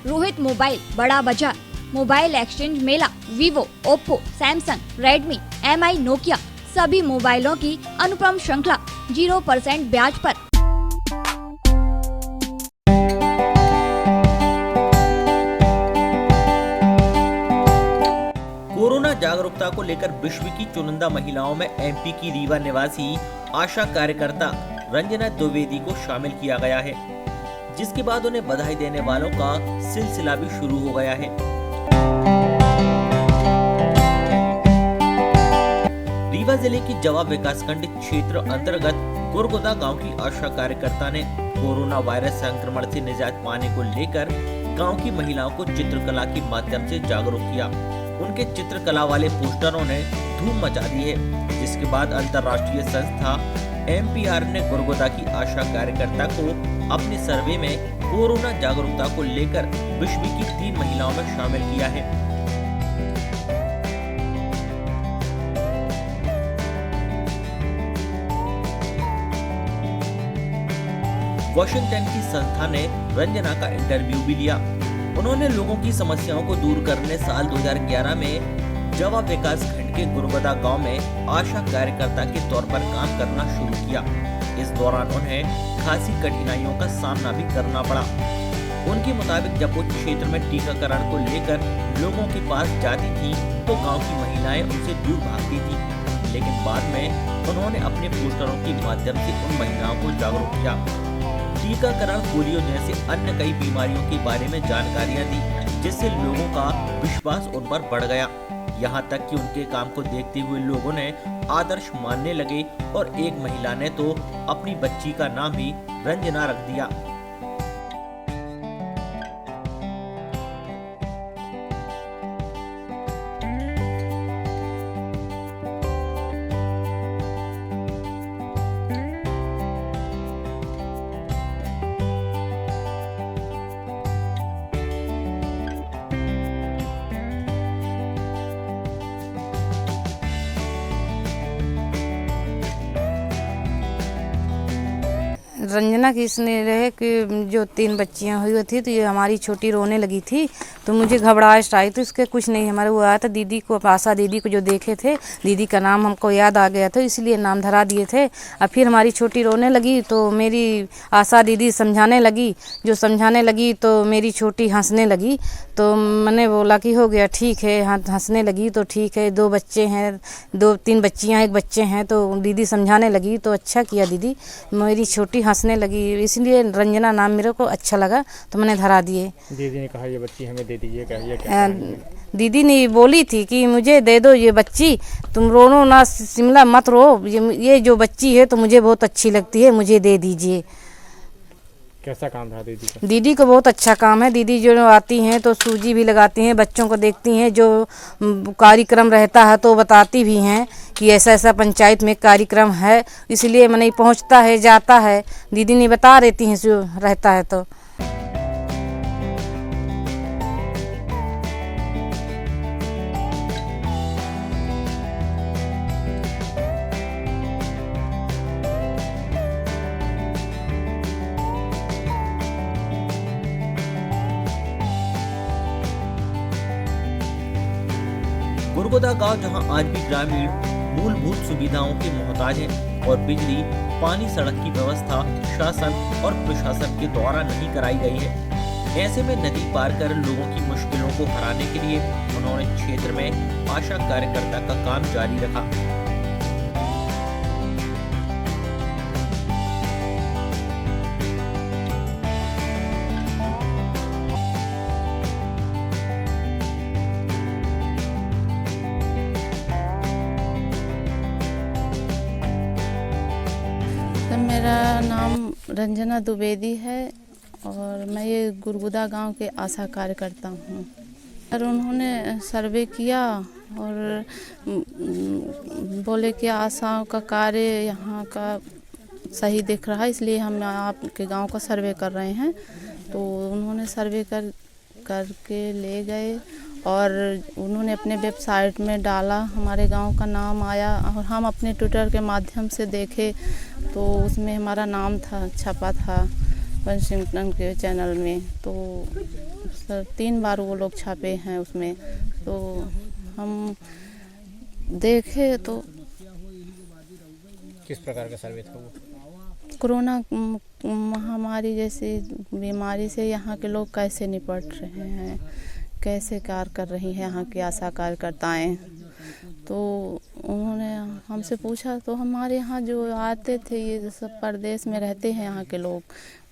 Rohit mobile Bada Bazaar mobile exchange मेला Vivo, Oppo, Samsung, Redmi, MI, Nokia सभी मोबाइलों की अनुपम श्रृंखला 0% ब्याज पर। कोरोना जागरूकता को लेकर विश्व की चुनिंदा महिलाओं में एमपी की रीवा निवासी आशा कार्यकर्ता रंजना द्विवेदी को शामिल किया गया है, जिसके बाद उन्हें बधाई देने वालों का सिलसिला भी शुरू हो गया है। रीवा जिले की जवा विकासखंड क्षेत्र अंतर्गत गुरगुदा गांव की आशा कार्यकर्ता ने कोरोना वायरस संक्रमण से निजात पाने को लेकर गांव की महिलाओं को चित्रकला के माध्यम से जागरूक किया। उनके चित्रकला वाले पोस्टरों ने धूम मचा दी है, जिसके बाद अंतर्राष्ट्रीय संस्था एमपीआर ने गुरगुदा की आशा कार्यकर्ता को अपने सर्वे में कोरोना जागरूकता को लेकर विश्व की 3 महिलाओं में शामिल किया है। वॉशिंगटन की संस्था ने रंजना का इंटरव्यू भी लिया। उन्होंने लोगों की समस्याओं को दूर करने साल 2011 में जवा विकास खंड के गुरगुदा गांव में आशा कार्यकर्ता के तौर पर काम करना शुरू किया। इस दौरान उन्हें खासी कठिनाइयों का सामना भी करना पड़ा। उनके मुताबिक जब वो क्षेत्र में टीकाकरण को लेकर लोगों के पास जाती थी तो गांव की महिलाएं उनसे दूर भागती थी, लेकिन बाद में उन्होंने अपने पोस्टरों के माध्यम से उन महिलाओं को जागरूक किया। टीकाकरण, पोलियो जैसे अन्य कई बीमारियों के बारे में जानकारियां दी, जिससे लोगों का विश्वास उन पर बढ़ गया। यहाँ तक कि उनके काम को देखते हुए लोगों ने आदर्श मानने लगे और एक महिला ने तो अपनी बच्ची का नाम भी रंजना रख दिया। रंजना की इसने रहे कि जो 3 बच्चियां हुई थी तो ये हमारी छोटी रोने लगी थी, तो मुझे घबराहट आई। तो इसके कुछ नहीं, हमारे वो आया था दीदी को, आशा दीदी को जो देखे थे, दीदी का नाम हमको याद आ गया था, इसलिए नाम धरा दिए थे। और फिर हमारी छोटी रोने लगी तो मेरी आशा दीदी समझाने लगी, जो समझाने लगी तो मेरी छोटी हंसने लगी। तो मैंने बोला कि हो गया, ठीक है। हंसने लगी तो ठीक है, 2 बच्चे हैं, 2-3 बच्चियाँ 1 बच्चे हैं, तो दीदी समझाने लगी तो अच्छा किया दीदी। मेरी छोटी हंसने लगी, इसलिए रंजना नाम मेरे को अच्छा लगा तो मैंने धरा दिए। दीदी ने कहा ये बच्ची हमें दे दीजिए, क्या दीदी ने बोली थी कि मुझे दे दो ये बच्ची, तुम रोनो ना, शिमला मत रो, ये जो बच्ची है तो मुझे बहुत अच्छी लगती है, मुझे दे दीजिए। कैसा काम था दीदी का? दीदी को बहुत अच्छा काम है। दीदी जो आती हैं तो सूजी भी लगाती हैं, बच्चों को देखती हैं, जो कार्यक्रम रहता है तो बताती भी हैं कि ऐसा ऐसा पंचायत में कार्यक्रम है, इसलिए मैंने पहुंचता है, जाता है, दीदी ने बता रहती हैं जो रहता है। तो गुरगुदा गांव जहां आज भी ग्रामीण मूलभूत सुविधाओं के मोहताज हैं और बिजली, पानी, सड़क की व्यवस्था शासन और प्रशासन के द्वारा नहीं कराई गई है। ऐसे में नदी पार कर लोगों की मुश्किलों को हराने के लिए उन्होंने क्षेत्र में आशा कार्यकर्ता का काम जारी रखा। मेरा नाम रंजना द्विवेदी है और मैं ये गुरगुदा गांव के आशा कार्यकर्ता हूँ। और उन्होंने सर्वे किया और बोले कि आशाओं का कार्य यहाँ का सही दिख रहा है, इसलिए हम आपके गांव का सर्वे कर रहे हैं। तो उन्होंने सर्वे करके ले गए और उन्होंने अपने वेबसाइट में डाला, हमारे गांव का नाम आया और हम अपने ट्विटर के माध्यम से देखे तो उसमें हमारा नाम था, छपा था। वाशिंगटन के चैनल में। तो सर 3 बार वो लोग छापे हैं उसमें, तो हम देखे तो किस प्रकार का सर्वे था वो? कोरोना महामारी जैसी बीमारी से यहाँ के लोग कैसे निपट रहे हैं, कैसे कार्य कर रही हैं यहाँ की आशा कार्यकर्ताएँ। तो उन्होंने हमसे पूछा, तो हमारे यहाँ जो आते थे ये सब परदेश में रहते हैं यहाँ के लोग,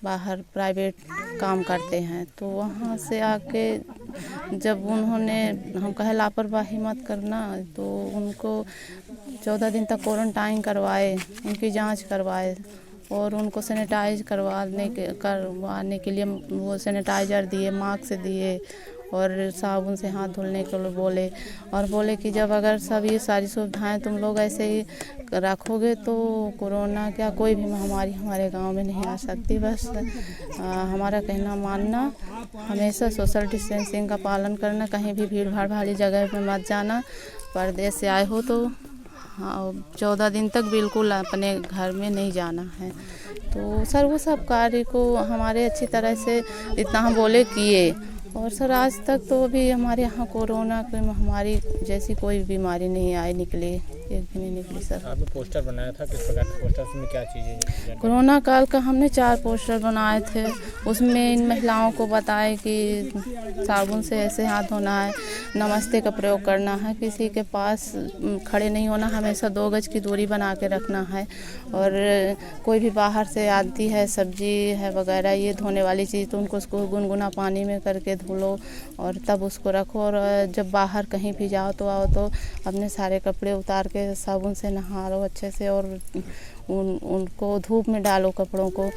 बाहर प्राइवेट काम करते हैं। तो वहाँ से आके जब उन्होंने हम कहे लापरवाही मत करना, तो उनको 14 दिन तक क्वारंटाइन करवाए, उनकी जांच करवाए और उनको सैनिटाइज करवाने के लिए वो सैनिटाइज़र दिए, मास्क दिए और साबुन से हाथ धुलने के लिए बोले, और बोले कि जब अगर सब ये सारी सुविधाएं तुम लोग ऐसे ही रखोगे तो कोरोना क्या कोई भी महामारी हमारे गांव में नहीं आ सकती। बस हमारा कहना मानना, हमेशा सोशल डिस्टेंसिंग का पालन करना, कहीं भी भीड़ भाड़ वाली जगह पे मत जाना। परदेश से आए हो तो 14 दिन तक बिल्कुल अपने घर में नहीं जाना है। तो सर वो सब कार्य को हमारे अच्छी तरह से इतना हम बोले किए, और सर आज तक तो अभी हमारे यहाँ कोरोना की महामारी जैसी कोई बीमारी नहीं आई, निकली, एक भी नहीं निकली। सर आपने पोस्टर बनाया था, किस प्रकार के पोस्टर, उसमें क्या चीज़ें? कोरोना काल का हमने 4 पोस्टर बनाए थे। उसमें इन महिलाओं को बताए कि साबुन से ऐसे हाथ धोना है, नमस्ते का प्रयोग करना है, किसी के पास खड़े नहीं होना, हमेशा 2 गज की दूरी बना के रखना है, और कोई भी बाहर से आती है सब्जी है वगैरह ये धोने वाली चीज़, तो उनको उसको गुनगुना पानी में करके धुलो और तब उसको रखो। और जब बाहर कहीं भी जाओ तो अपने सारे कपड़े उतार के साबुन से नहा लो अच्छे से, और उनको धूप में डालो कपड़ों को।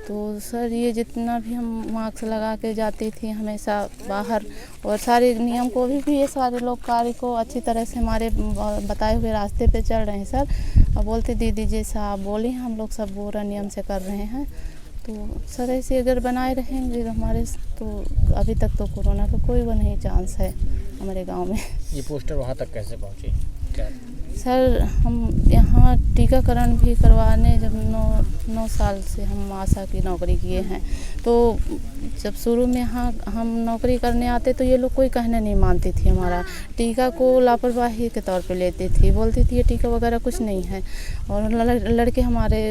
तो सर ये जितना भी हम मास्क लगा के जाती थी हमेशा बाहर, और सारे नियम को भी ये सारे लोग कार्य को अच्छी तरह से हमारे बताए हुए रास्ते पे चल रहे हैं। सर और बोलते दीदी जैसा आप बोली हम लोग सब पूरा नियम से कर रहे हैं। तो सर ऐसे अगर बनाए रहेंगे हमारे, तो अभी तक तो कोरोना का कोई वो नहीं चांस है हमारे गांव में। ये पोस्टर वहाँ तक कैसे पहुँचे, क्या? सर हम यहाँ टीकाकरण भी करवाने जब 9 साल से हम आशा की नौकरी किए हैं, तो जब शुरू में यहाँ हम नौकरी करने आते तो ये लोग कोई कहना नहीं मानती थी, हमारा टीका को लापरवाही के तौर पे लेती थी, बोलती थी ये टीका वगैरह कुछ नहीं है, और लड़के हमारे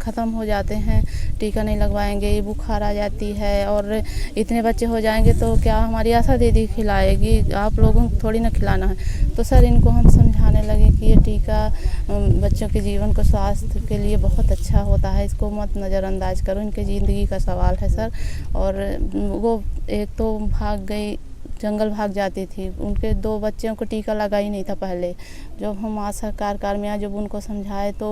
ख़त्म हो जाते हैं, टीका नहीं लगवाएंगे, ये बुखार आ जाती है, और इतने बच्चे हो जाएंगे तो क्या हमारी आशा दीदी खिलाएगी, आप लोगों को थोड़ी ना खिलाना है। तो सर इनको हम समझाने लगे कि ये टीका बच्चों के जीवन को स्वास्थ्य के लिए बहुत अच्छा होता है, इसको मत नज़रअंदाज करो, इनके ज़िंदगी का सवाल है सर। और वो एक तो भाग गई, जंगल भाग जाती थी, उनके 2 बच्चों को टीका लगा ही नहीं था पहले। जब हम आशा कार्यकर्ता में जब उनको समझाए तो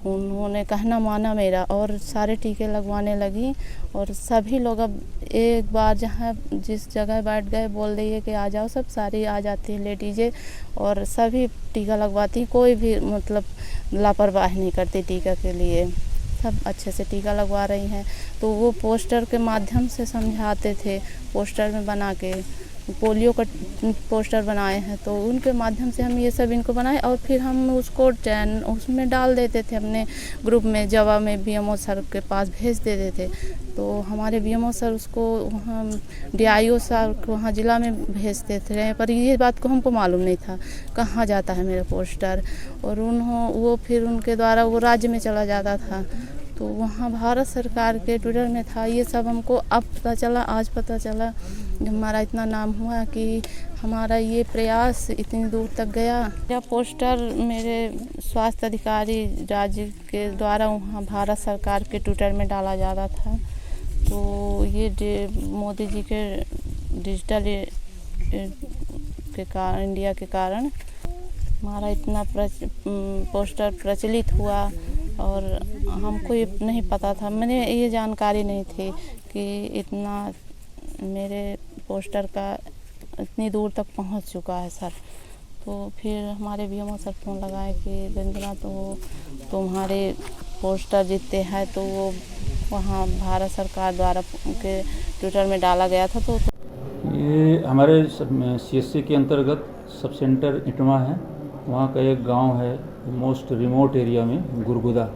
उन्होंने कहना माना मेरा, और सारे टीके लगवाने लगी, और सभी लोग अब एक बार जहाँ जिस जगह बैठ गए बोल दिए कि आ जाओ, सब सारी आ जाती है लेडीज़ें और सभी टीका लगवाती, कोई भी मतलब लापरवाही नहीं करती टीका के लिए, सब अच्छे से टीका लगवा रही हैं। तो वो पोस्टर के माध्यम से समझाते थे, पोस्टर में बना के पोलियो का पोस्टर बनाए हैं, तो उनके माध्यम से हम ये सब इनको बनाए, और फिर हम उसको उसमें डाल देते थे अपने ग्रुप में, जवा में बीएमओ सर के पास भेज देते थे। तो हमारे बीएमओ सर उसको हम डीआईओ सर को वहाँ ज़िला में भेजते थे, पर ये बात को हमको मालूम नहीं था कहाँ जाता है मेरा पोस्टर, और वो फिर उनके द्वारा वो राज्य में चला जाता था, तो वहाँ भारत सरकार के ट्विटर में था। ये सब हमको अब पता चला, आज पता चला, हमारा इतना नाम हुआ कि हमारा ये प्रयास इतनी दूर तक गया। यह पोस्टर मेरे स्वास्थ्य अधिकारी राज्य के द्वारा वहाँ भारत सरकार के ट्विटर में डाला जाता था। तो ये मोदी जी के डिजिटल के कारण, इंडिया के कारण हमारा इतना पोस्टर प्रचलित हुआ, और हमको ये नहीं पता था, मैंने ये जानकारी नहीं थी कि इतना मेरे पोस्टर का इतनी दूर तक पहुंच चुका है सर। तो फिर हमारे बीएमओ सर फ़ोन लगाए कि रंजना तो तुम्हारे पोस्टर जीतते हैं, तो वो वहाँ भारत सरकार द्वारा के ट्विटर में डाला गया था। तो ये हमारे सीएससी के अंतर्गत सब सेंटर इटवा है, वहाँ का एक गांव है मोस्ट रिमोट एरिया में गुरगुदा,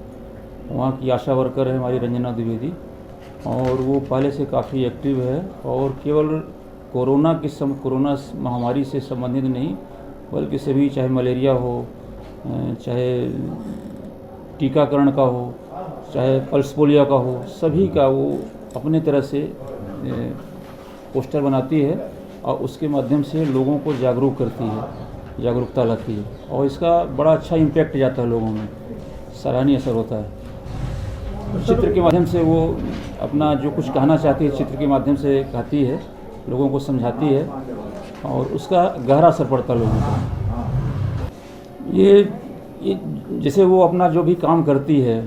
वहाँ की आशा वर्कर है हमारी रंजना द्विवेदी। और वो पहले से काफ़ी एक्टिव है और केवल कोरोना महामारी से संबंधित नहीं बल्कि सभी, चाहे मलेरिया हो, चाहे टीकाकरण का हो, चाहे पल्स पोलियो का हो, सभी का वो अपने तरह से पोस्टर बनाती है और उसके माध्यम से लोगों को जागरूक करती है, जागरूकता लाती है और इसका बड़ा अच्छा इम्पैक्ट जाता है लोगों में, सराहनीय असर होता है। चित्र के माध्यम से वो अपना जो कुछ कहना चाहती है चित्र के माध्यम से कहती है, लोगों को समझाती है और उसका गहरा असर पड़ता है लोगों को। ये जैसे वो अपना जो भी काम करती है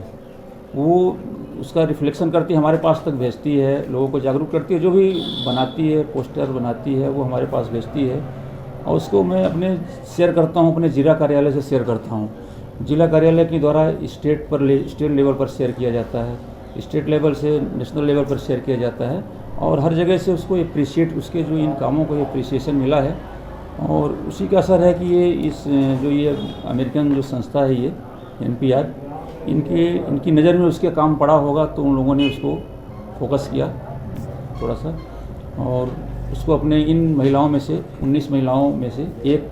वो उसका रिफ्लेक्शन करती है, हमारे पास तक भेजती है, लोगों को जागरूक करती है, जो भी बनाती है, पोस्टर बनाती है, वो हमारे पास भेजती है और उसको मैं अपने शेयर करता हूँ, अपने जिला कार्यालय से शेयर करता हूँ। जिला कार्यालय के द्वारा स्टेट लेवल पर शेयर किया जाता है, स्टेट लेवल से नेशनल लेवल पर शेयर किया जाता है और हर जगह से उसको उसके जो इन कामों को एप्रिसिएशन मिला है और उसी का असर है कि ये अमेरिकन जो संस्था है, ये NPR, इनकी नज़र में उसके काम पड़ा होगा तो उन लोगों ने उसको फोकस किया थोड़ा सा और उसको अपने इन महिलाओं में से 19 महिलाओं में से एक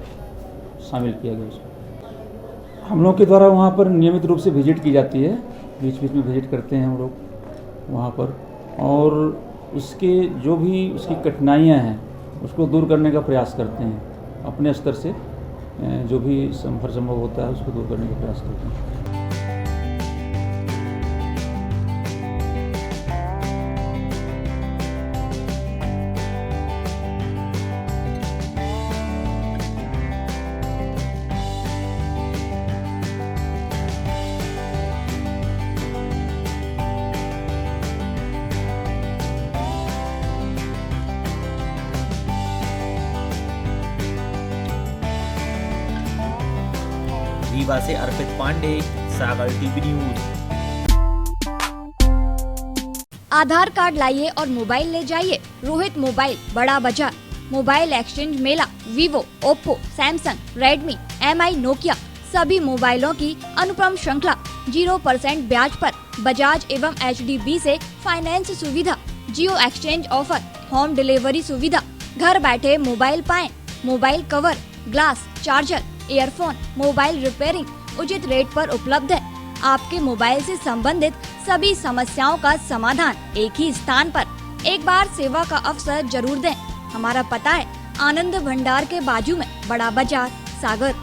शामिल किया गया उसको। हम लोग के द्वारा वहाँ पर नियमित रूप से विजिट की जाती है, बीच बीच में विजिट करते हैं हम लोग वहाँ पर और उसके जो भी उसकी कठिनाइयाँ हैं उसको दूर करने का प्रयास करते हैं, अपने स्तर से जो भी हर संभव होता है उसको दूर करने का प्रयास करते हैं। रीवा से Arpit Pandey, Sagar TV news. Aadhaar card लाइए और मोबाइल ले जाइए। Rohit mobile, Bada Bazaar. Mobile exchange मेला Vivo, Oppo, Samsung, Redmi, MI, Nokia सभी मोबाइलों की अनुपम श्रृंखला 0% ब्याज पर बजाज एवं HDB से फाइनेंस सुविधा, जियो एक्सचेंज ऑफर, होम डिलीवरी सुविधा। घर बैठे मोबाइल पाएं। Mobile cover, glass, charger, earphone, mobile repairing उचित रेट पर उपलब्ध है। आपके मोबाइल से संबंधित सभी समस्याओं का समाधान एक ही स्थान पर। एक बार सेवा का अवसर जरूर दें। हमारा पता है आनंद भंडार के बाजू में, बड़ा बाजार, सागर।